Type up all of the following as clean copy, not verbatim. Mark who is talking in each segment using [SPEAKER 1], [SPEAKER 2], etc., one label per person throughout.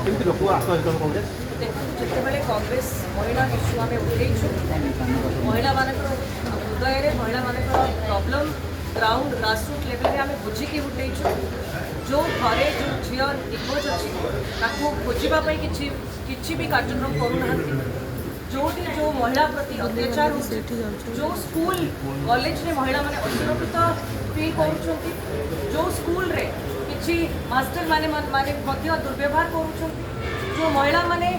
[SPEAKER 1] କେମିତି ଲୋକ ଆତ୍ମହତ୍ୟା କଂଗ୍ରେସ
[SPEAKER 2] ଦେଖନ୍ତୁ ଯେତେବେଳେ କଂଗ୍ରେସ ମହିଳା ଇସ୍ୟୁ ଆମେ ଉଠେଇଛୁ ମହିଳାମାନଙ୍କର ହୃଦୟରେ ମହିଳାମାନଙ୍କର ପ୍ରୋବ୍ଲେମ୍ ଗ୍ରାଉଣ୍ଡ ଗ୍ରାସରୁଟ୍ ଲେଭେଲରେ ଆମେ ବୁଝିକି ଉଠେଇଛୁ। ଯେଉଁ ଘରେ ଯେଉଁ ଝିଅ ନିଖୋଜ ଅଛି ତାକୁ ଖୋଜିବା ପାଇଁ କିଛି ବି କାର୍ଯ୍ୟକ୍ରମ କରୁନାହାନ୍ତି। ଯେଉଁଠି ଯେଉଁ ମହିଳା ପ୍ରତି ଅତ୍ୟାଚାର ହେଉଛି, ଯେଉଁ ସ୍କୁଲ କଲେଜରେ ମହିଳାମାନେ ଅସୁରକ୍ଷିତ ଫିଲ୍ କରୁଛନ୍ତି, ଯେଉଁ ସ୍କୁଲରେ କିଛି ମାଷ୍ଟର ମାନେ ମଧ୍ୟ ଦୁର୍ବ୍ୟବହାର କରୁଛନ୍ତି, जो महिला माने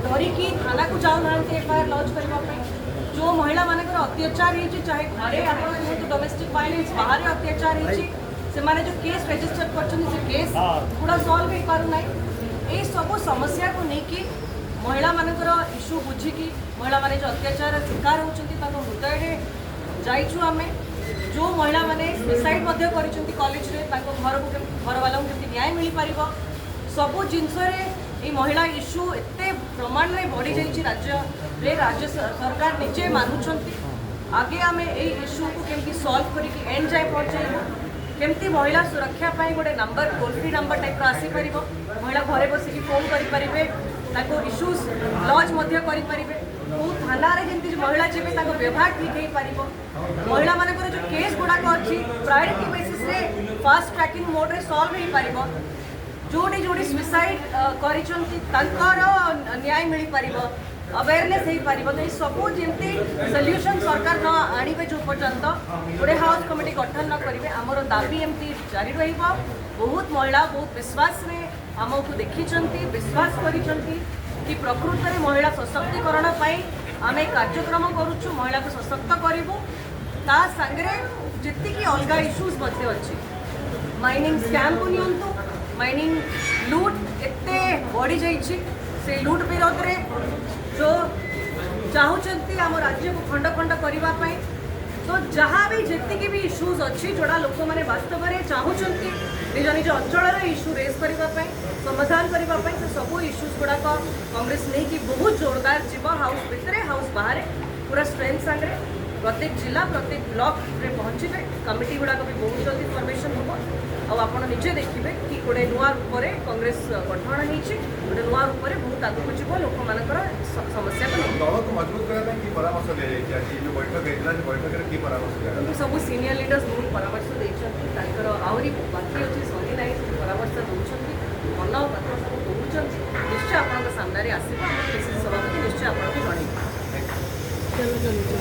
[SPEAKER 2] डरिकी थाना को जाऊनाहांती एफआईआर लॉन्च करने, जो महिला मानकर अत्याचार होती चाहे घरे आप डोमेस्टिक वायलेंस बाहर अत्याचार होती से माने जो केस रजिस्टर कर केस गुड़ा सॉल्व हो पारना। ये सब समस्या को लेकिन महिला मानकर इश्यू बुझिकी महिला माने जो अत्याचार शिकार होती हृदय जाइछु आम। जो महिला माने सुसाइड कॉलेज रे घर वाला न्याय मिल पार सबू जिनस ये महिला इश्यू एत प्रमाण में बढ़ी जाइए राज्य सरकार निजे मानुंट। आगे आम इश्यू को केमती सॉल्व करके एंड जाए पहुँचाइबू, केमती महिला सुरक्षा गोटे number toll free number type आसीपर महिला घरे बसिकी फोन करेंगे इश्यूज लॉज करेंगे कौ थाना जमी महिला जी व्यवहार ठीक हो पार महिला मान जो केस गुड़ाक अच्छी priority basis fast tracking mode रे सॉल्व हो पार जोड़ी जोड़ी सुसाइड कर न्याय मिल पार अवेयरनेस हो पार। तो ये सब जमी सल्यूशन सरकार न आणवे जो पर्यंत गोटे हाउस कमिटी गठन न करेंगे आमर दाबी एमती जारी बहुत महिला बहुत विश्वास में आमको देखी विश्वास कर प्रकृत में महिला सशक्तिकरण आम कार्यक्रम करुचु महिला को सशक्त करूँ ता सांगे जी अलग इश्यूज अच्छी माइनिंग स्कैम को नियंतु माइनिंग लूट एते बढ़ी जाइए से लूट विरोध में जो चाहते आम राज्य को खंड खंड करने तो जहाँ भी जी भी इश्यूज अच्छी जोड़ा लोक मैंने वास्तव में चाहते निज निज अंचल इश्यू रेज करने समाधान करने से सब इश्यूज गुड़ाक कांग्रेस नहीं कि बहुत जोरदार जीव हाउस भितर हाउस बाहर पूरा स्ट्रेंथ सांगे प्रत्येक जिला प्रत्येक ब्लॉक रे पहुँचे कमिटी गुड़ाक भी बहुत जल्दी फॉर्मेशन हम आप निजे देखिए कि गोटे नुआ रूप में कांग्रेस गठन होती गोटे नुआ रूप में बहुत आगू जीव लोक मान समस्या को सब सीनियर लीडर्स बहुत परामर्श देते आहरी बाकी अच्छी सही ना परामर्श दौरान मन कथा सब कहते निश्चय आप सामने आसो सभापति निश्चय आपको जनइबू।